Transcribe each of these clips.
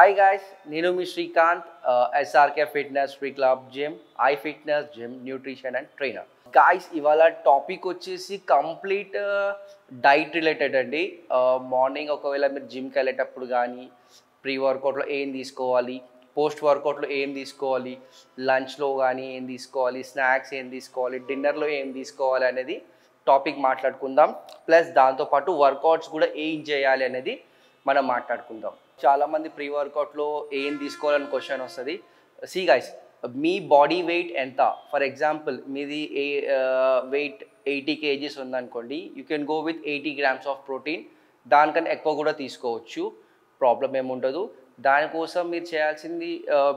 Hi guys, నేను మీ Srikanth SRK fitness free club gym I fitness gym nutrition and trainer. Guys ఇవాళ topic వచ్చేసి complete diet related అండి. Morning ఒకవేళ మీరు జిమ్కి వెళ్ళేటప్పుడు కానీ ప్రీ వర్కౌట్లో ఏం తీసుకోవాలి, పోస్ట్ వర్కౌట్లో ఏం తీసుకోవాలి, లంచ్లో కానీ ఏం తీసుకోవాలి, స్నాక్స్ ఏం తీసుకోవాలి, డిన్నర్లో ఏం తీసుకోవాలి అనేది టాపిక్ మాట్లాడుకుందాం. ప్లస్ దాంతోపాటు వర్కౌట్స్ కూడా ఏం చేయాలి అనేది మనం మాట్లాడుకుందాం. చాలామంది ప్రీ వర్కౌట్లో ఏం తీసుకోవాలని క్వశ్చన్ వస్తుంది. సి గైస్, మీ బాడీ వెయిట్ ఎంత? ఫర్ ఎగ్జాంపుల్ మీది వెయిట్ 80 kgs ఉందనుకోండి, you can go with 80 grams of protein. దానికన్నా ఎక్కువ కూడా తీసుకోవచ్చు, ప్రాబ్లం ఏముండదు. దానికోసం మీరు చేయాల్సింది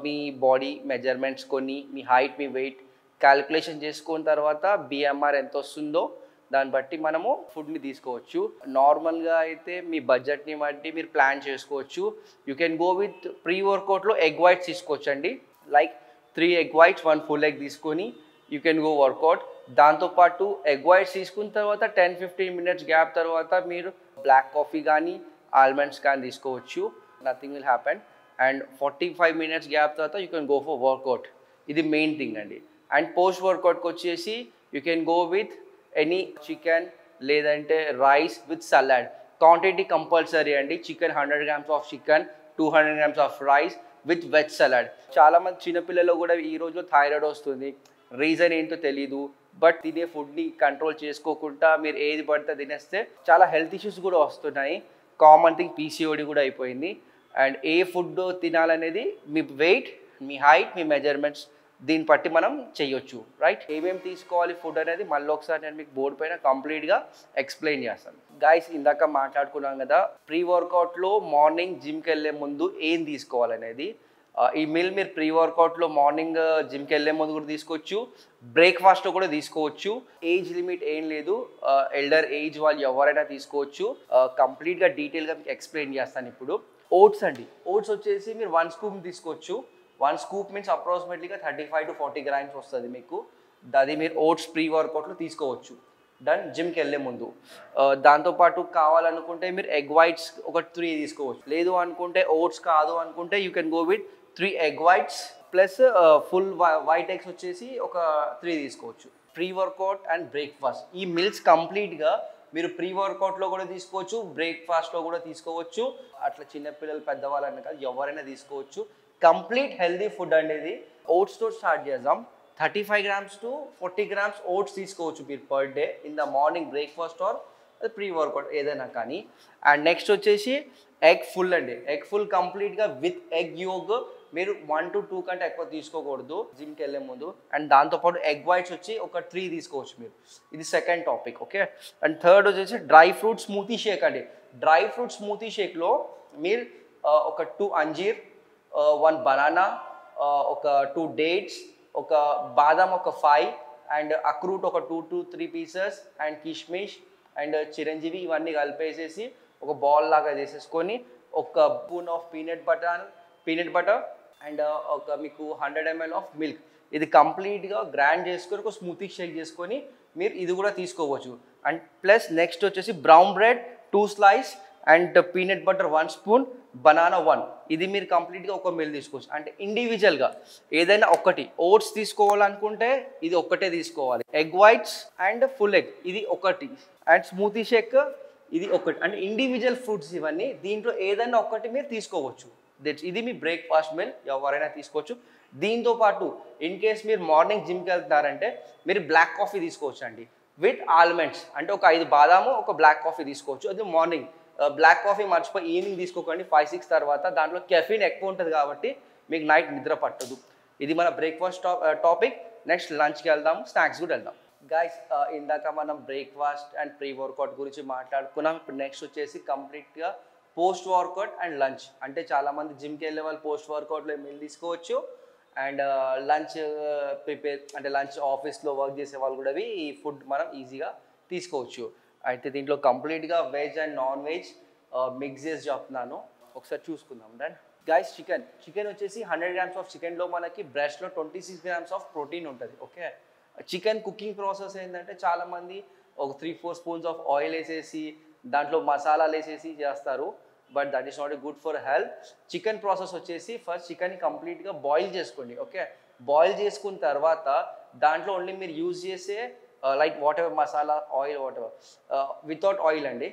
మీ బాడీ మెజర్మెంట్స్ కొన్ని, మీ హైట్, మీ వెయిట్ క్యాలిక్యులేషన్ చేసుకున్న తర్వాత BMR ఎంత వస్తుందో దాన్ని బట్టి మనము ఫుడ్ని తీసుకోవచ్చు. నార్మల్గా అయితే మీ బడ్జెట్ని బట్టి మీరు ప్లాన్ చేసుకోవచ్చు. You can go with pre వర్కౌట్లో ఎగ్ వైట్స్ తీసుకోవచ్చండి. Like 3 egg whites 1 full egg తీసుకొని యూ కెన్ గో వర్కౌట్. దాంతోపాటు ఎగ్ వైట్స్ తీసుకున్న తర్వాత 10-15 minutes గ్యాప్ తర్వాత మీరు బ్లాక్ కాఫీ కానీ ఆల్మండ్స్ కానీ తీసుకోవచ్చు. Nothing will happen. And 45 minutes gap తర్వాత you can go for workout. ఇది మెయిన్ థింగ్ అండి. అండ్ పోస్ట్ వర్కౌట్కి వచ్చేసి you can go with any chicken లేదంటే rice with salad. Quantity compulsory అండి. Chicken 100 grams of chicken, 200 grams of rice with veg salad. చాలామంది చిన్నపిల్లలు కూడా ఈ రోజు థైరాయిడ్ వస్తుంది, రీజన్ ఏంటో తెలీదు. బట్ తినే ఫుడ్ని కంట్రోల్ చేసుకోకుండా మీరు ఏది పడితే తినేస్తే చాలా హెల్త్ ఇష్యూస్ కూడా వస్తున్నాయి. కామన్ థింగ్ PCOD కూడా అయిపోయింది. అండ్ ఏ ఫుడ్ తినాలనేది మీ వెయిట్, మీ హైట్, మీ మెజర్మెంట్స్ దీన్ని బట్టి మనం చేయొచ్చు, రైట్? ఏమేమి తీసుకోవాలి ఫుడ్ అనేది మళ్ళీ ఒకసారి నేను మీకు బోర్డు పైన కంప్లీట్గా ఎక్స్ప్లెయిన్ చేస్తాను. గైస్ ఇందాక మాట్లాడుకున్నాం కదా, ప్రీ వర్కౌట్లో మార్నింగ్ జిమ్కి వెళ్ళే ముందు ఏం తీసుకోవాలనేది. ఈ మీల్ మీరు ప్రీ వర్కౌట్లో మార్నింగ్ జిమ్కి వెళ్ళే ముందు కూడా తీసుకోవచ్చు, బ్రేక్ఫాస్ట్లో కూడా తీసుకోవచ్చు. ఏజ్ లిమిట్ ఏం లేదు, ఎల్డర్ ఏజ్ వాళ్ళు ఎవరైనా తీసుకోవచ్చు. కంప్లీట్గా డీటెయిల్గా మీకు ఎక్స్ప్లెయిన్ చేస్తాను ఇప్పుడు. ఓట్స్ అండి, ఓట్స్ వచ్చేసి మీరు 1 scoop తీసుకోవచ్చు. 1 scoop మీన్స్ అప్రాక్సిమేట్లీగా 35 to 40 grams వస్తుంది మీకు. అది మీరు ఓట్స్ ప్రీ వర్కౌట్లో తీసుకోవచ్చు డన్ జిమ్కి వెళ్ళే ముందు. దాంతోపాటు కావాలనుకుంటే మీరు ఎగ్ వైట్స్ ఒక 3 తీసుకోవచ్చు. లేదు అనుకుంటే ఓట్స్ కాదు అనుకుంటే you can go with 3 egg whites plus full white eggs వచ్చేసి ఒక 3 తీసుకోవచ్చు. ప్రీ వర్కౌట్ అండ్ బ్రేక్ఫాస్ట్ ఈ మీల్స్ కంప్లీట్గా మీరు ప్రీ వర్కౌట్లో కూడా తీసుకోవచ్చు, బ్రేక్ఫాస్ట్లో కూడా తీసుకోవచ్చు. అట్లా చిన్నపిల్లలు పెద్దవాళ్ళని కాదు, ఎవరైనా తీసుకోవచ్చు. కంప్లీట్ హెల్దీ ఫుడ్ అనేది. ఓట్స్తో స్టార్ట్ చేద్దాం. 35 grams to 40 grams ఓట్స్ తీసుకోవచ్చు మీరు per day in the morning breakfast or pre workout ఏదైనా కానీ. అండ్ నెక్స్ట్ వచ్చేసి ఎగ్ ఫుల్ అండి. ఎగ్ ఫుల్ కంప్లీట్గా విత్ ఎగ్ యోగ్ మీరు 1 to 2 కంటే ఎక్కువ తీసుకోకూడదు జిమ్కి వెళ్ళే ముందు. అండ్ దాంతోపాటు ఎగ్ వైట్స్ వచ్చి ఒక 3 తీసుకోవచ్చు మీరు. ఇది second topic, okay. And third వచ్చేసి డ్రై ఫ్రూట్ స్మూతీ షేక్ అండి. డ్రై ఫ్రూట్ స్మూతీ షేక్లో మీరు ఒక 2 అంజీర్, 1 బనానా, ఒక 2 dates, ఒక బాదం ఒక 5, అండ్ అక్రూట్ ఒక 2 to 3 pieces, and kishmish and Chiranjeevi ఇవన్నీ కలిపేసేసి ఒక బాల్ లాగా చేసేసుకొని ఒక spoon of peanut butter and ఒక మీకు 100 ml ఆఫ్ మిల్క్ ఇది కంప్లీట్గా గ్రైండ్ చేసుకొని ఒక స్మూతీ షేక్ చేసుకొని మీరు ఇది కూడా తీసుకోవచ్చు. అండ్ ప్లస్ నెక్స్ట్ వచ్చేసి brown bread 2 slices and peanut butter 1 spoon, banana 1. ఇది మీరు కంప్లీట్గా ఒక మీల్ తీసుకోవచ్చు. అంటే ఇండివిజువల్గా ఏదైనా ఒకటి ఓట్స్ తీసుకోవాలనుకుంటే ఇది ఒక్కటే తీసుకోవాలి. Egg whites and full egg ఇది ఒకటి, అండ్ స్మూతీ షేక్ ఇది ఒకటి. అంటే ఇండివిజువల్ ఫ్రూట్స్ ఇవన్నీ. దీంట్లో ఏదైనా ఒకటి మీరు తీసుకోవచ్చు. ఇది మీ బ్రేక్ఫాస్ట్ మీల్, ఎవరైనా తీసుకోవచ్చు. దీంతో పాటు ఇన్ కేస్ మీరు మార్నింగ్ జిమ్కి వెళ్తున్నారంటే మీరు బ్లాక్ కాఫీ తీసుకోవచ్చు అండి విత్ ఆల్మండ్స్. అంటే ఒక 5 బాదాము, ఒక బ్లాక్ కాఫీ తీసుకోవచ్చు. అది మార్నింగ్. బ్లాక్ కాఫీ మర్చిపోయి ఈవినింగ్ తీసుకోకండి 5-6 తర్వాత. దాంట్లో కెఫీన్ ఎక్కువ ఉంటుంది కాబట్టి మీకు నైట్ నిద్ర పట్టదు. ఇది మన బ్రేక్ఫాస్ట్ టాపిక్. నెక్స్ట్ లంచ్కి వెళ్దాం, స్నాక్స్ కూడా వెళ్దాం. గైస్ ఇందాక మనం బ్రేక్ఫాస్ట్ అండ్ ప్రీ వర్కౌట్ గురించి మాట్లాడుకున్నాం. ఇప్పుడు నెక్స్ట్ వచ్చేసి కంప్లీట్గా పోస్ట్ వర్కౌట్ అండ్ లంచ్. అంటే చాలామంది జిమ్కి వెళ్ళే వాళ్ళు పోస్ట్ వర్కౌట్లో మీల్ తీసుకోవచ్చు. అండ్ లంచ్ ప్రిపేర్ అంటే లంచ్ ఆఫీస్లో వర్క్ చేసే వాళ్ళు కూడా ఈ ఫుడ్ మనం ఈజీగా తీసుకోవచ్చు. అయితే దీంట్లో కంప్లీట్గా veg and non veg mix చేసి చెప్తున్నాను. ఒకసారి చూసుకుందాం. దెన్ గైస్ చికెన్ వచ్చేసి 100 grams ఆఫ్ చికెన్లో మనకి బ్రెస్ట్లో 26 grams ఆఫ్ ప్రోటీన్ ఉంటుంది, ఓకే. చికెన్ కుకింగ్ ప్రాసెస్ ఏంటంటే చాలామంది ఒక 3-4 spoons ఆఫ్ ఆయిల్ వేసేసి దాంట్లో మసాలాలు వేసేసి చేస్తారు. But that is not good for health. Chicken process వచ్చేసి ఫస్ట్ చికెన్ని కంప్లీట్గా బాయిల్ చేసుకోండి. ఓకే, బాయిల్ చేసుకున్న తర్వాత దాంట్లో ఓన్లీ మీరు యూజ్ చేసే like what ever masala, oil, what ever, without oil అండి.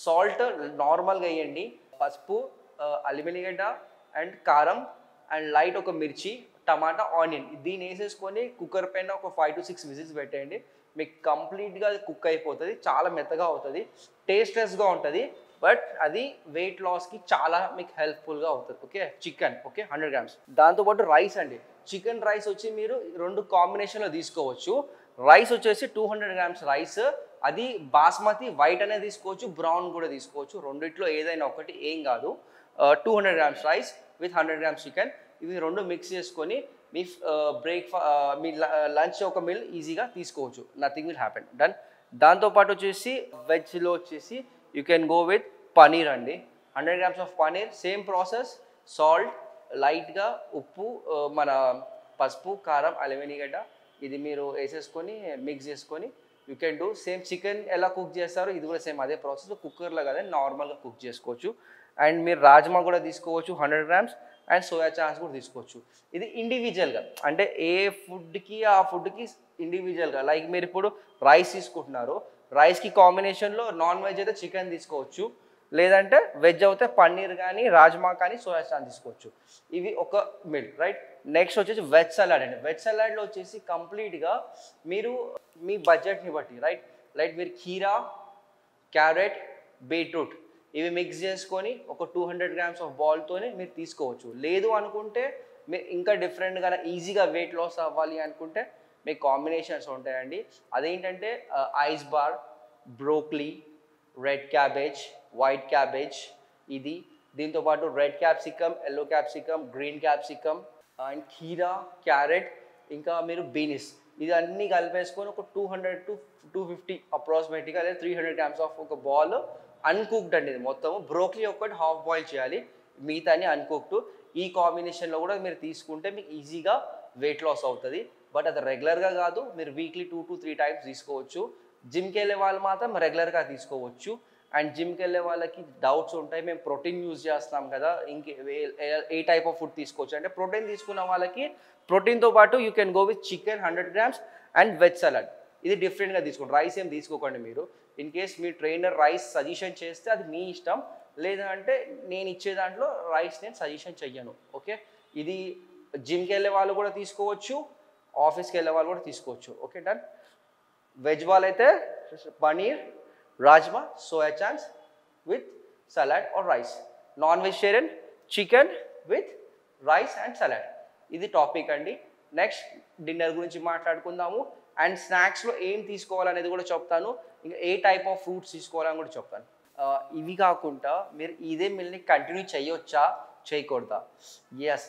సాల్ట్ నార్మల్గా వేయండి, పసుపు, అల్లం వెల్లిగడ్డ అండ్ కారం అండ్ లైట్ ఒక మిర్చి, టమాటా, ఆనియన్, దీన్ని వేసేసుకొని కుక్కర్ పైన ఒక 5 to 6 విజిల్స్ పెట్టేయండి. మీకు కంప్లీట్గా కుక్ అయిపోతుంది, చాలా మెత్తగా అవుతుంది, టేస్ట్లెస్గా ఉంటుంది, బట్ అది వెయిట్ లాస్కి చాలా మీకు హెల్ప్ఫుల్గా అవుతుంది. Okay, chicken, okay, 100 grams. దాంతోపాటు రైస్ అండి. చికెన్ రైస్ వచ్చి మీరు 2 కాంబినేషన్లో తీసుకోవచ్చు. రైస్ వచ్చేసి 200 grams రైస్, అది బాస్మతి వైట్ అనేది తీసుకోవచ్చు, బ్రౌన్ కూడా తీసుకోవచ్చు, రెండిట్లో ఏదైనా ఒకటి, ఏం కాదు. 200 grams rice with 100 grams chicken, ఇవి రెండు మిక్స్ చేసుకొని మీ మీ లంచ్ ఒక మీల్ ఈజీగా తీసుకోవచ్చు. Nothing will happen. డన్. దాంతోపాటు వచ్చేసి వెజ్లో వచ్చేసి you can go with paneer అండి. 100 grams of paneer, same process, salt, లైట్గా ఉప్పు, మన పసుపు, కారం, అల్లం వెల్లిగడ్డ, ఇది మీరు వేసేసుకొని మిక్స్ చేసుకొని you can do same. Chicken ఎలా కుక్ చేస్తారో ఇది కూడా సేమ్ అదే ప్రాసెస్, కుక్కర్లో కదా నార్మల్గా కుక్ చేసుకోవచ్చు. అండ్ మీరు రాజ్మా కూడా తీసుకోవచ్చు 100 grams, అండ్ సోయా చాంక్స్ కూడా తీసుకోవచ్చు. ఇది ఇండివిజువల్గా, అంటే ఏ ఫుడ్కి ఆ ఫుడ్కి ఇండివిజువల్గా. లైక్ మీరు ఇప్పుడు రైస్ తీసుకుంటున్నారు, రైస్కి కాంబినేషన్లో నాన్ వెజ్ అయితే చికెన్ తీసుకోవచ్చు, లేదంటే వెజ్ అయితే పన్నీర్ కానీ, రాజ్మా కానీ, సోయా చాంక్స్ తీసుకోవచ్చు. ఇవి ఒక మీల్, రైట్. నెక్స్ట్ వచ్చేసి వెజ్ సలాడ్ అండి. వెజ్ సలాడ్లో వచ్చేసి కంప్లీట్గా మీరు మీ బడ్జెట్ని బట్టి, రైట్, లైక్ మీరు కీరా, క్యారెట్, బీట్రూట్ ఇవి మిక్స్ చేసుకొని ఒక 200 grams ఆఫ్ బాల్తోనే మీరు తీసుకోవచ్చు. లేదు అనుకుంటే మీరు ఇంకా డిఫరెంట్గా ఈజీగా వెయిట్ లాస్ అవ్వాలి అనుకుంటే మీకు కాంబినేషన్స్ ఉంటాయండి. అదేంటంటే ice bar, broccoli, red cabbage, white cabbage, ఇది దీంతోపాటు red capsicum, yellow capsicum, green capsicum and కీరా, క్యారెట్, ఇంకా మీరు బీనిస్, ఇది అన్నీ కలిపేసుకొని ఒక 200 to 250 అప్రాక్సిమేట్గా, లేదా 300 grams ఆఫ్ ఒక బాల్ అన్కుక్డ్ అండి. ఇది మొత్తము బ్రోక్లీ ఒక్కటి హాఫ్ బాయిల్ చేయాలి, మిగతాని అన్కుక్డ్. ఈ కాంబినేషన్లో కూడా మీరు తీసుకుంటే మీకు ఈజీగా వెయిట్ లాస్ అవుతుంది. బట్ అది రెగ్యులర్గా కాదు, మీరు వీక్లీ 2 to 3 times తీసుకోవచ్చు. జిమ్కి వెళ్ళే వాళ్ళు మాత్రం రెగ్యులర్గా తీసుకోవచ్చు. అండ్ జిమ్కి వెళ్ళే వాళ్ళకి డౌట్స్ ఉంటాయి, మేము ప్రోటీన్ యూజ్ చేస్తాం కదా, ఏ టైప్ ఆఫ్ ఫుడ్ తీసుకోవచ్చు అంటే, ప్రోటీన్ తీసుకున్న వాళ్ళకి ప్రోటీన్తో పాటు you can go with chicken 100 grams and veg salad. ఇది డిఫరెంట్గా తీసుకోండి, రైస్ ఏం తీసుకోకండి మీరు. In case me trainer rice suggestion చేస్తే అది మీ ఇష్టం, లేదంటే నేను ఇచ్చే దాంట్లో రైస్ నేను సజెషన్ చెయ్యను. ఓకే, ఇది జిమ్కి వెళ్ళే వాళ్ళు కూడా తీసుకోవచ్చు, ఆఫీస్కి వెళ్ళే వాళ్ళు కూడా తీసుకోవచ్చు. Okay, done. వెజ్ వాళ్ళు అయితే paneer, rajma, soya chunks with salad are rice. Non vegetarian chicken with rice and salad. ఇది టాపిక్ అండి. నెక్స్ట్ డిన్నర్ గురించి మాట్లాడుకుందాము. అండ్ స్నాక్స్లో ఏం తీసుకోవాలనేది కూడా చెప్తాను, ఇంకా ఏ టైప్ ఆఫ్ ఫ్రూట్స్ తీసుకోవాలని కూడా చెప్తాను. ఇవి కాకుండా మీరు ఇదే మీల్ని కంటిన్యూ చేయొచ్చా, చేయకూడదా? ఎస్,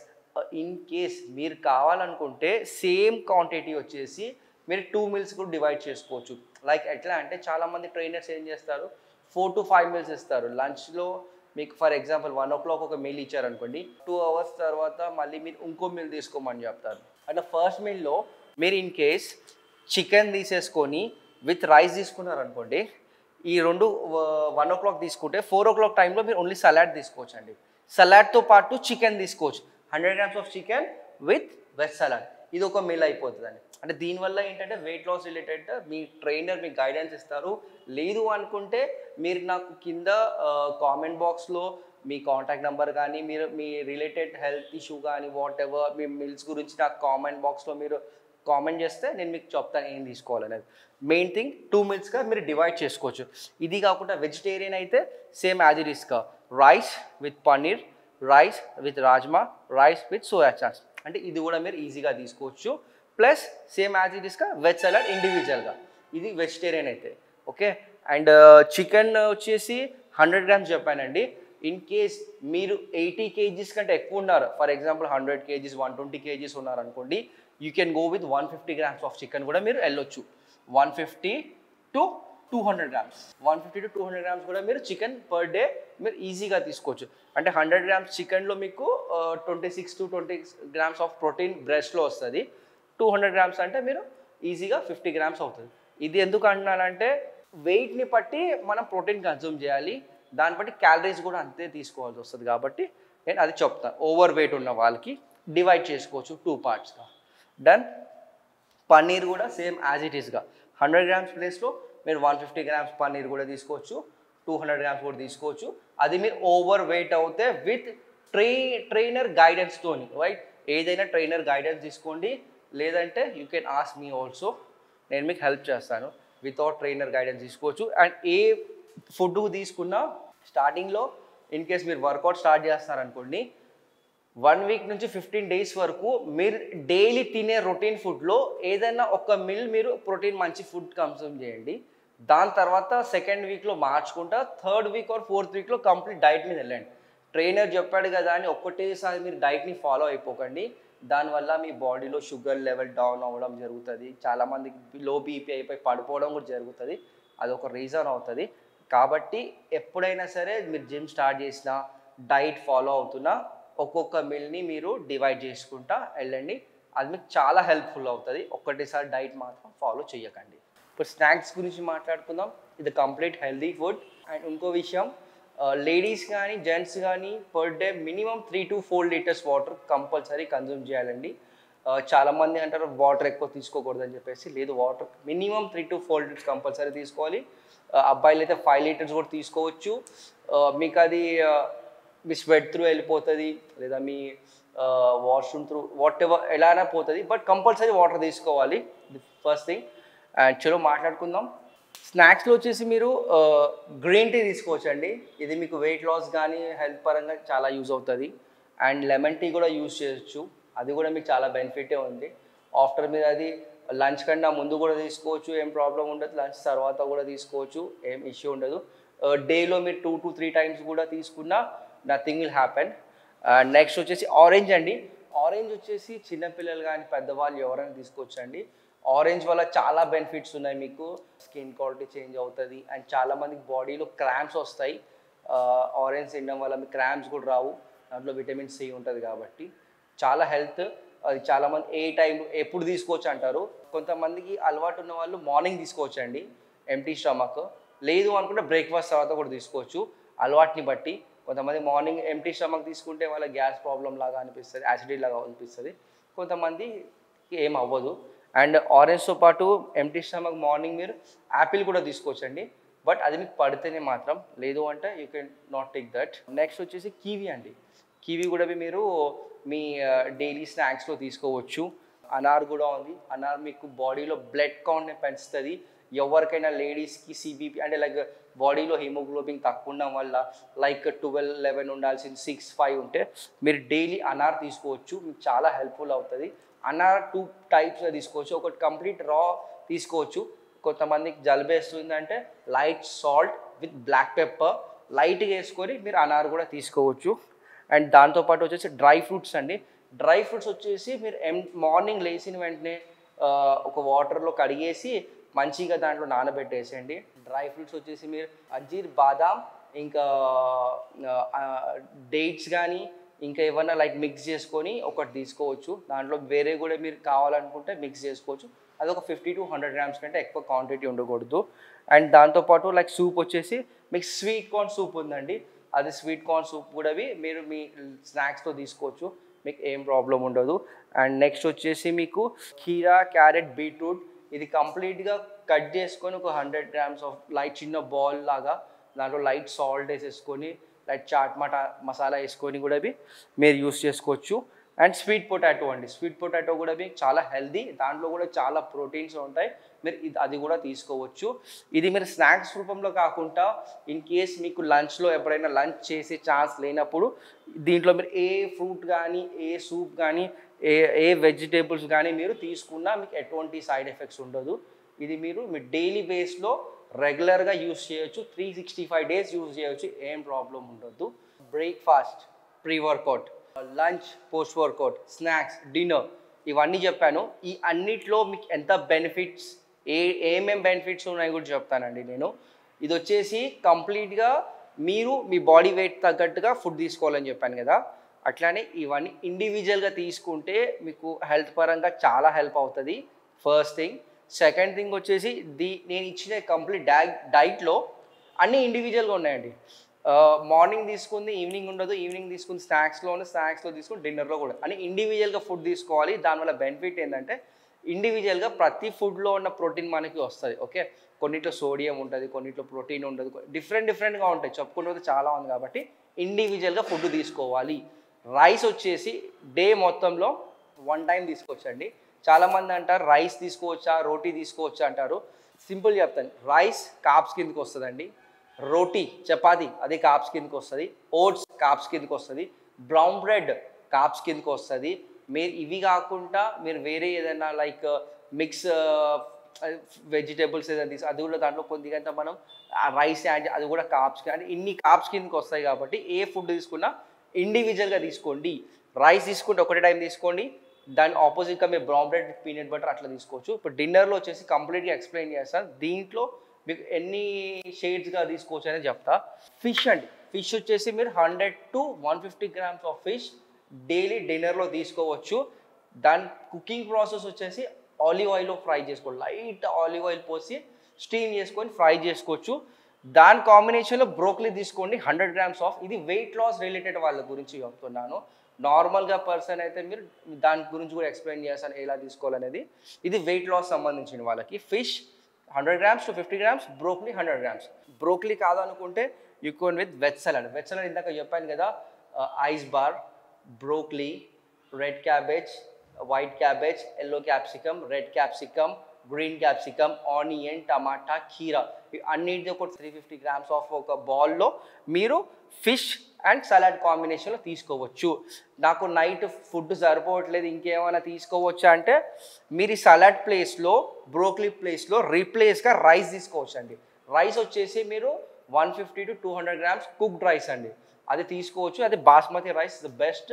ఇన్ కేస్ మీరు కావాలనుకుంటే సేమ్ క్వాంటిటీ వచ్చేసి మీరు 2 meals కూడా డివైడ్ చేసుకోవచ్చు. లైక్ ఎట్లా అంటే, చాలామంది ట్రైనర్స్ ఏం చేస్తారు, 4 to 5 meals ఇస్తారు. లంచ్లో మీకు ఫర్ ఎగ్జాంపుల్ 1 o'clock ఒక మీల్ ఇచ్చారనుకోండి, 2 hours తర్వాత మళ్ళీ మీరు ఇంకో మీల్ తీసుకోమని చెప్తారు. అంటే ఫస్ట్ మీల్లో మీరు ఇన్ కేస్ చికెన్ తీసేసుకొని విత్ రైస్ తీసుకున్నారనుకోండి, ఈ రెండు 1 o'clock తీసుకుంటే 4 o'clock టైంలో మీరు ఓన్లీ సలాడ్ తీసుకోవచ్చు అండి. సలాడ్తో పాటు చికెన్ తీసుకోవచ్చు, 100 grams of chicken with veg salad. ఇది ఒక మీల్ అయిపోతుందండి. అంటే దీనివల్ల ఏంటంటే వెయిట్ లాస్ రిలేటెడ్ మీ ట్రైనర్ మీకు గైడెన్స్ ఇస్తారు. లేదు అనుకుంటే మీరు నాకు కింద కామెంట్ బాక్స్లో మీ కాంటాక్ట్ నెంబర్ కానీ, మీరు మీ రిలేటెడ్ హెల్త్ ఇష్యూ కానీ, వాట్ ఎవర్ మీ మీల్స్ గురించి నాకు కామెంట్ బాక్స్లో మీరు కామెంట్ చేస్తే నేను మీకు చెప్తాను ఏం తీసుకోవాలనేది. మెయిన్ థింగ్ 2 mealsగా మీరు డివైడ్ చేసుకోవచ్చు. ఇది కాకుండా వెజిటేరియన్ అయితే సేమ్ యాజ్ ఇట్ ఈస్గా rice with paneer, rice with rajma, rice with soya chunks, అంటే ఇది కూడా మీరు ఈజీగా తీసుకోవచ్చు. ప్లస్ సేమ్ యాజ్ ఇట్ ఈస్గా వెజ్ సలాడ్ ఇండివిజువల్గా, ఇది వెజిటేరియన్ అయితే. ఓకే, అండ్ చికెన్ వచ్చేసి 100 grams చెప్పానండి. ఇన్ కేస్ మీరు 80 kgs కంటే ఎక్కువ ఉన్నారు, ఫర్ ఎగ్జాంపుల్ 100 kgs 120 kgs ఉన్నారనుకోండి, you can go with 150 grams of chicken కూడా మీరు వెళ్ళొచ్చు. 150 to 200 grams, 150 to 200 grams కూడా మీరు చికెన్ పర్ డే మీరు ఈజీగా తీసుకోవచ్చు. అంటే 100 grams చికెన్లో మీకు 26 to 20 grams ఆఫ్ ప్రోటీన్ బ్రెస్ట్లో వస్తుంది. 200 grams అంటే మీరు ఈజీగా 50 grams అవుతుంది. ఇది ఎందుకు అంటున్నానంటే, వెయిట్ని బట్టి మనం ప్రోటీన్ కన్జ్యూమ్ చేయాలి. దాన్ని బట్టి క్యాలరీస్ కూడా అంతే తీసుకోవాల్సి వస్తుంది కాబట్టి నేను అది చెప్తాను. ఓవర్ వెయిట్ ఉన్న వాళ్ళకి డివైడ్ చేసుకోవచ్చు 2 పార్ట్స్గా. డన్. పన్నీర్ కూడా సేమ్ యాజ్ ఇట్ ఈస్గా 100 గ్రామ్స్ ప్లేస్లో మీరు 150 గ్రామ్స్ పన్నీర్ కూడా తీసుకోవచ్చు, 200 గ్రామ్స్ కూడా తీసుకోవచ్చు. అది మీరు ఓవర్ వెయిట్ అవుతే విత్ ట్రైనర్ గైడెన్స్తోని, రైట్? ఏదైనా ట్రైనర్ గైడెన్స్ తీసుకోండి, లేదంటే you can ask me also, నేను మీకు హెల్ప్ చేస్తాను. వితౌట్ ట్రైనర్ గైడెన్స్ తీసుకోవచ్చు. అండ్ ఏ ఫుడ్ తీసుకున్నా స్టార్టింగ్లో ఇన్ కేస్ మీరు వర్కౌట్ స్టార్ట్ చేస్తారనుకోండి, 1 వీక్ నుంచి 15 డేస్ వరకు మీరు డైలీ తినే రొటీన్ ఫుడ్లో ఏదైనా ఒక మిల్ మీరు ప్రోటీన్ మంచి ఫుడ్ కన్సూమ్ చేయండి. దాని తర్వాత సెకండ్ వీక్లో మార్చుకుంటా, థర్డ్ వీక్ ఆర్ ఫోర్త్ వీక్లో కంప్లీట్ డైట్ మీద వెళ్ళండి. ట్రైనర్ చెప్పాడు కదా అని ఒక్కటేసారి మీరు డైట్ని ఫాలో అయిపోకండి. దానివల్ల మీ బాడీలో షుగర్ లెవెల్ డౌన్ అవ్వడం జరుగుతుంది, చాలామందికి లో బీపీ అయిపోయి పడిపోవడం కూడా జరుగుతుంది. అదొక రీజన్ అవుతుంది. కాబట్టి ఎప్పుడైనా సరే మీరు జిమ్ స్టార్ట్ చేసినా, డైట్ ఫాలో అవుతున్నా, ఒక్కొక్క మీల్ని మీరు డివైడ్ చేసుకుంటా వెళ్ళండి. అది మీకు చాలా హెల్ప్ఫుల్ అవుతుంది. ఒక్కటేసారి డైట్ మాత్రం ఫాలో చేయకండి. ఇప్పుడు స్నాక్స్ గురించి మాట్లాడుకుందాం. ఇది కంప్లీట్ హెల్దీ ఫుడ్. అండ్ ఇంకో విషయం, లేడీస్ కానీ జెంట్స్ కానీ per day minimum 3 to 4 litres water compulsory consume చేయాలండి. చాలామంది అంటారు వాటర్ ఎక్కువ తీసుకోకూడదని చెప్పేసి. లేదు, water minimum 3 to 4 litres compulsory తీసుకోవాలి. అబ్బాయిలు అయితే 5 లీటర్స్ కూడా తీసుకోవచ్చు. మీకు అది మీ స్వెట్ త్రూ వెళ్ళిపోతుంది, లేదా మీ వాష్రూమ్ త్రూ వాట్ ఎవర్ ఎలానే పోతుంది, బట్ కంపల్సరీ వాటర్ తీసుకోవాలి. The first thing. అండ్ చలో మాట్లాడుకుందాం. స్నాక్స్లో వచ్చేసి మీరు గ్రీన్ టీ తీసుకోవచ్చు అండి. ఇది మీకు వెయిట్ లాస్ కానీ హెల్త్ పరంగా చాలా యూజ్ అవుతుంది. అండ్ లెమన్ టీ కూడా యూజ్ చేయొచ్చు, అది కూడా మీకు చాలా బెనిఫిటే ఉంది. ఆఫ్టర్ మీరు అది లంచ్ కన్నా ముందు కూడా తీసుకోవచ్చు, ఏం ప్రాబ్లం ఉండదు. లంచ్ తర్వాత కూడా తీసుకోవచ్చు, ఏం ఇష్యూ ఉండదు. డేలో మీరు 2 to 3 టైమ్స్ కూడా తీసుకున్నా నథింగ్ విల్ హ్యాపెన్. నెక్స్ట్ వచ్చేసి ఆరెంజ్ అండి. ఆరెంజ్ వచ్చేసి చిన్నపిల్లలు కానీ పెద్దవాళ్ళు ఎవరైనా తీసుకోవచ్చు అండి. ఆరెంజ్ వల్ల చాలా బెనిఫిట్స్ ఉన్నాయి. మీకు స్కిన్ క్వాలిటీ చేంజ్ అవుతుంది, అండ్ చాలామందికి బాడీలో క్రాంప్స్ వస్తాయి. ఆరెంజ్ తినడం వల్ల మీకు క్రాంప్స్ కూడా రావు. దాంట్లో విటమిన్ సి ఉంటుంది కాబట్టి చాలా హెల్త్. అది చాలామంది ఏ టైం ఎప్పుడు తీసుకోవచ్చు అంటారు. కొంతమందికి అలవాటు ఉన్న వాళ్ళు మార్నింగ్ తీసుకోవచ్చు అండి ఎంప్టీ స్టమక్. లేదు అనుకుంటే బ్రేక్ఫాస్ట్ తర్వాత కూడా తీసుకోవచ్చు, అలవాటుని బట్టి. కొంతమంది మార్నింగ్ ఎంప్టీ స్టమక్ తీసుకుంటే వాళ్ళ గ్యాస్ ప్రాబ్లం లాగా అనిపిస్తుంది, యాసిడిటీ లాగా అనిపిస్తుంది. కొంతమందికి ఏం అవ్వదు. అండ్ ఆరెంజ్తో పాటు ఎంప్టీ స్టమక్ మార్నింగ్ మీరు యాపిల్ కూడా తీసుకోవచ్చండి, బట్ అది మీకు పడితేనే మాత్రం, లేదు అంటే you can not take that. Next వచ్చేసి కివీ అండి. కివీ కూడా మీరు మీ డైలీ స్నాక్స్లో తీసుకోవచ్చు. అనార్ కూడా ఉంది. అనార్ మీకు బాడీలో బ్లడ్ కౌంట్ని పెంచుతుంది. ఎవరికైనా లేడీస్కి సిబిపి అంటే లైక్ బాడీలో హిమోగ్లోబిన్ తక్కువ ఉండడం వల్ల, లైక్ 12-11 ఉండాల్సింది 6-5 ఉంటే మీరు డైలీ అనార్ తీసుకోవచ్చు, మీకు చాలా హెల్ప్ఫుల్ అవుతుంది. అనార్ 2 టైప్స్గా తీసుకోవచ్చు. ఒకటి కంప్లీట్ రా తీసుకోవచ్చు. కొంతమందికి జలుబు వేస్తుందంటే light salt with black pepper లైట్గా వేసుకొని మీరు అనార్ కూడా తీసుకోవచ్చు. అండ్ దాంతోపాటు వచ్చేసి డ్రై ఫ్రూట్స్ అండి. డ్రై ఫ్రూట్స్ వచ్చేసి మీరు మార్నింగ్ లేచిన వెంటనే ఒక వాటర్లో కడిగేసి మంచిగా దాంట్లో నానబెట్టేసేయండి. డ్రై ఫ్రూట్స్ వచ్చేసి మీరు అంజీర్, బాదాం, ఇంకా డేట్స్ కానీ ఇంకా ఏమన్నా లైక్ మిక్స్ చేసుకొని ఒకటి తీసుకోవచ్చు. దాంట్లో వేరే కూడా మీరు కావాలనుకుంటే మిక్స్ చేసుకోవచ్చు. అది ఒక 50 to 100 గ్రామ్స్ కంటే ఎక్కువ క్వాంటిటీ ఉండకూడదు. అండ్ దాంతోపాటు లైక్ సూప్ వచ్చేసి మీకు స్వీట్ కార్న్ సూప్ ఉందండి. అది స్వీట్ కార్న్ సూప్ కూడా మీరు మీ స్నాక్స్తో తీసుకోవచ్చు, మీకు ఏం ప్రాబ్లం ఉండదు. అండ్ నెక్స్ట్ వచ్చేసి మీకు కీరా, క్యారెట్, బీట్రూట్ ఇది కంప్లీట్గా కట్ చేసుకొని ఒక 100 గ్రామ్స్ ఆఫ్ లైట్ చిన్న బాల్ లాగా దాంట్లో లైట్ సాల్ట్ వేసేసుకొని లైట్ చాట్ మసాలా వేసుకొని కూడా మీరు యూస్ చేసుకోవచ్చు. అండ్ స్వీట్ పొటాటో అండి. స్వీట్ పొటాటో కూడా మీకు చాలా హెల్దీ, దాంట్లో కూడా చాలా ప్రోటీన్స్ ఉంటాయి, మీరు అది కూడా తీసుకోవచ్చు. ఇది మీరు స్నాక్స్ రూపంలో కాకుండా ఇన్ కేస్ మీకు లంచ్లో ఎప్పుడైనా లంచ్ చేసే ఛాన్స్ లేనప్పుడు దీంట్లో మీరు ఏ ఫ్రూట్ కానీ, ఏ సూప్ కానీ, ఏ వెజిటేబుల్స్ కానీ మీరు తీసుకున్నా మీకు ఎటువంటి సైడ్ ఎఫెక్ట్స్ ఉండదు. ఇది మీరు మీ డైలీ బేస్లో రెగ్యులర్గా యూస్ చేయొచ్చు, 365 డేస్ యూస్ చేయొచ్చు, ఏం ప్రాబ్లం ఉండదు. Breakfast, pre workout, lunch, post workout, snacks, dinner ఇవన్నీ చెప్పాను. ఈ అన్నిట్లో మీకు ఎంత బెనిఫిట్స్, ఏమేం బెనిఫిట్స్ ఉన్నాయో కూడా చెప్తానండి నేను. ఇది వచ్చేసి కంప్లీట్గా మీరు మీ బాడీ వెయిట్ తగ్గట్టుగా ఫుడ్ తీసుకోవాలని చెప్పాను కదా, అట్లానే ఇవన్నీ ఇండివిజువల్గా తీసుకుంటే మీకు హెల్త్ పరంగా చాలా హెల్ప్ అవుతుంది. First thing. సెకండ్ థింగ్ వచ్చేసి నేను ఇచ్చిన కంప్లీట్ డైట్లో అన్నీ ఇండివిజువల్గా ఉన్నాయండి. మార్నింగ్ తీసుకుంది ఈవినింగ్ ఉండదు, ఈవినింగ్ తీసుకుని స్నాక్స్లో తీసుకుని డిన్నర్లో కూడా అని ఇండివిజువల్గా ఫుడ్ తీసుకోవాలి. దానివల్ల బెనిఫిట్ ఏంటంటే ఇండివిజువల్గా ప్రతి ఫుడ్లో ఉన్న ప్రోటీన్ మనకి వస్తుంది. ఓకే, కొన్నిట్లో సోడియం ఉంటుంది, కొన్నిట్లో ప్రోటీన్ ఉంటుంది, డిఫరెంట్గా ఉంటాయి, చెప్పుకుంటే చాలా ఉంది. కాబట్టి ఇండివిజువల్గా ఫుడ్ తీసుకోవాలి. రైస్ వచ్చేసి డే మొత్తంలో 1 టైం తీసుకోవచ్చండి. చాలామంది అంటారు రైస్ తీసుకోవచ్చా, రోటీ తీసుకోవచ్చా అంటారు. సింపుల్ చెప్తాను, రైస్ కార్బ్స్ కిందకి వస్తుందండి, రోటీ చపాతి అది కార్బ్స్ కిందకి వస్తుంది, ఓట్స్ కార్బ్స్ కిందకి వస్తుంది, బ్రౌన్ బ్రెడ్ కార్బ్స్ కిందకి వస్తుంది. మీరు ఇవి కాకుండా మీరు వేరే ఏదైనా లైక్ మిక్స్ వెజిటేబుల్స్ ఏదైనా అది కూడా దాంట్లో కొద్దిగా మనం రైస్ యాడ్, అది కూడా కార్బ్స్, కానీ ఇన్ని కార్బ్స్ కిందకి వస్తాయి. కాబట్టి ఏ ఫుడ్ తీసుకున్నా ఇండివిజువల్గా తీసుకోండి. రైస్ తీసుకుంటే ఒకటే టైం తీసుకోండి, దాని ఆపోజిట్గా మీరు brown bread with peanut butter అట్లా తీసుకోవచ్చు. ఇప్పుడు డిన్నర్లో వచ్చేసి కంప్లీట్గా ఎక్స్ప్లెయిన్ చేస్తాను. దీంట్లో మీకు ఎన్ని షేడ్స్గా తీసుకోవచ్చు అనేది చెప్తా. ఫిష్ అండి, ఫిష్ వచ్చేసి మీరు 100 to 150 grams of fish daily డిన్నర్లో తీసుకోవచ్చు. దాని కుకింగ్ ప్రాసెస్ వచ్చేసి ఆలివ్ ఆయిల్లో ఫ్రై చేసుకోవాలి. లైట్ ఆలివ్ ఆయిల్ పోసి స్టీమ్ చేసుకొని ఫ్రై చేసుకోవచ్చు. దాని కాంబినేషన్లో బ్రోకలీ తీసుకోండి 100 grams ఆఫ్. ఇది వెయిట్ లాస్ రిలేటెడ్ వాళ్ళ గురించి చెప్తున్నాను. నార్మల్గా పర్సన్ అయితే మీరు దాని గురించి కూడా ఎక్స్ప్లెయిన్ చేస్తాను ఎలా తీసుకోవాలనేది. ఇది వెయిట్ లాస్ సంబంధించిన వాళ్ళకి. Fish 100 grams to 50 grams, broccoli 100 grams. Broccoli కాదనుకుంటే you can with veg salad. Veg salad ఇందాక చెప్పాను కదా, iceberg, broccoli, red cabbage, white cabbage, yellow capsicum, red capsicum, green capsicum, onion, టమాటా, కీరా, అన్నిటిది ఒక 350 grams ఆఫ్ ఒక బాల్లో మీరు ఫిష్ అండ్ సలాడ్ కాంబినేషన్లో తీసుకోవచ్చు. నాకు నైట్ ఫుడ్ సరిపోవట్లేదు ఇంకేమైనా తీసుకోవచ్చా అంటే మీరు ఈ సలాడ్ ప్లేస్లో, బ్రోకలీ ప్లేస్లో రీప్లేస్గా రైస్ తీసుకోవచ్చు అండి. రైస్ వచ్చేసి మీరు 150 to 200 grams కుక్డ్ రైస్ అండి, అది తీసుకోవచ్చు. అది basmati rice the best.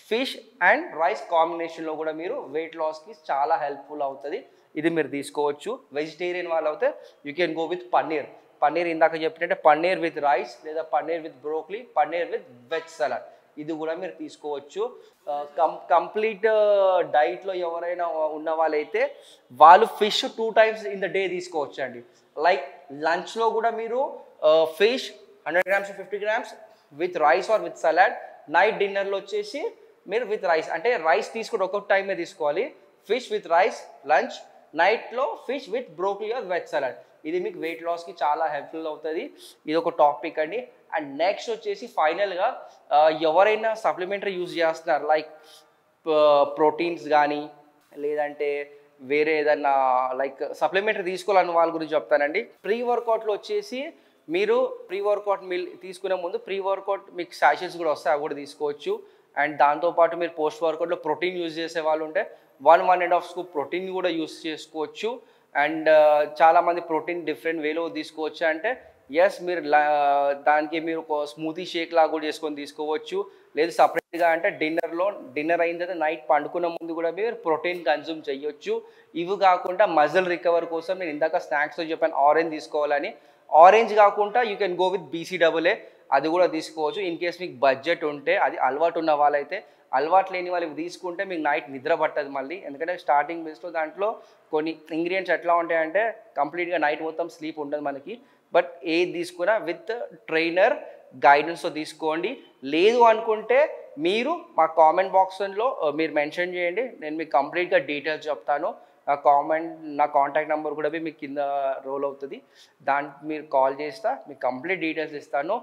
Fish and rice కాంబినేషన్లో కూడా మీరు వెయిట్ లాస్కి చాలా హెల్ప్ఫుల్ అవుతుంది. ఇది మీరు తీసుకోవచ్చు. వెజిటేరియన్ వాళ్ళు అయితే you can go with paneer. Paneer ఇందాక చెప్పినట్టే పన్నీర్ విత్ రైస్, లేదా paneer with broccoli, paneer with veg salad, ఇది కూడా మీరు తీసుకోవచ్చు. కంప్లీట్ డైట్లో ఎవరైనా ఉన్న వాళ్ళైతే వాళ్ళు fish 2 times in the day తీసుకోవచ్చు అండి. లైక్ లంచ్లో కూడా మీరు fish 100 grams to 50 grams with rice or with salad. Night డిన్నర్లో వచ్చేసి మీరు విత్ రైస్, అంటే రైస్ తీసుకుంటే ఒక్కొక్క టైమే తీసుకోవాలి. ఫిష్ విత్ రైస్ లంచ్, నైట్లో fish with broccoli or veg salad. ఇది మీకు వెయిట్ లాస్కి చాలా హెల్ప్ఫుల్ అవుతుంది. ఇది ఒక టాపిక్ అండి. అండ్ నెక్స్ట్ వచ్చేసి ఫైనల్గా ఎవరైనా సప్లిమెంటరీ యూజ్ చేస్తున్నారు లైక్ ప్రోటీన్స్ కానీ లేదంటే వేరే ఏదన్నా లైక్ సప్లిమెంటరీ తీసుకోవాలని వాళ్ళ గురించి చెప్తానండి. ప్రీ వర్కౌట్లో వచ్చేసి మీరు ప్రీ వర్కౌట్ మీల్ తీసుకునే ముందు ప్రీ వర్కౌట్ మీకు సాషెస్ కూడా వస్తాయి, అవి కూడా తీసుకోవచ్చు. అండ్ దాంతోపాటు మీరు పోస్ట్ వర్కౌట్లో ప్రోటీన్ యూజ్ చేసే వాళ్ళు ఉంటే 1.5 scoop ప్రోటీన్ కూడా యూజ్ చేసుకోవచ్చు. అండ్ చాలామంది ప్రోటీన్ డిఫరెంట్ వేలో తీసుకోవచ్చు. అంటే ఎస్ మీరు దానికి మీరు ఒక స్మూతీ షేక్ లాగా కూడా చేసుకొని తీసుకోవచ్చు. లేదు సపరేట్గా అంటే డిన్నర్ అయిన తర్వాత నైట్ పండుకున్న ముందు కూడా మీరు ప్రోటీన్ కన్జ్యూమ్ చేయొచ్చు. ఇవి కాకుండా మజిల్ రికవర్ కోసం నేను ఇందాక స్నాక్స్తో చెప్పాను ఆరెంజ్ తీసుకోవాలని. ఆరెంజ్ కాకుండా you can go with BCAA, అది కూడా తీసుకోవచ్చు. ఇన్ కేస్ మీకు బడ్జెట్ ఉంటే, అది అలవాటు ఉన్న వాళ్ళైతే. అలవాటు లేని వాళ్ళు తీసుకుంటే మీకు నైట్ నిద్ర పట్టదు మళ్ళీ, ఎందుకంటే స్టార్టింగ్ బేస్లో దాంట్లో కొన్ని ఇంగ్రీడియంట్స్ ఎట్లా ఉంటాయంటే కంప్లీట్గా నైట్ మొత్తం స్లీప్ ఉండదు మనకి. బట్ ఏది తీసుకున్నా విత్ ట్రైనర్ గైడెన్స్తో తీసుకోండి. లేదు అనుకుంటే మీరు మా కామెంట్ బాక్స్లో మీరు మెన్షన్ చేయండి, నేను మీకు కంప్లీట్గా డీటెయిల్స్ చెప్తాను. నా కాంటాక్ట్ నెంబర్ కూడా మీకు కింద రోల్ అవుతుంది, దానికి మీరు కాల్ చేస్తా, మీకు కంప్లీట్ డీటెయిల్స్ ఇస్తాను.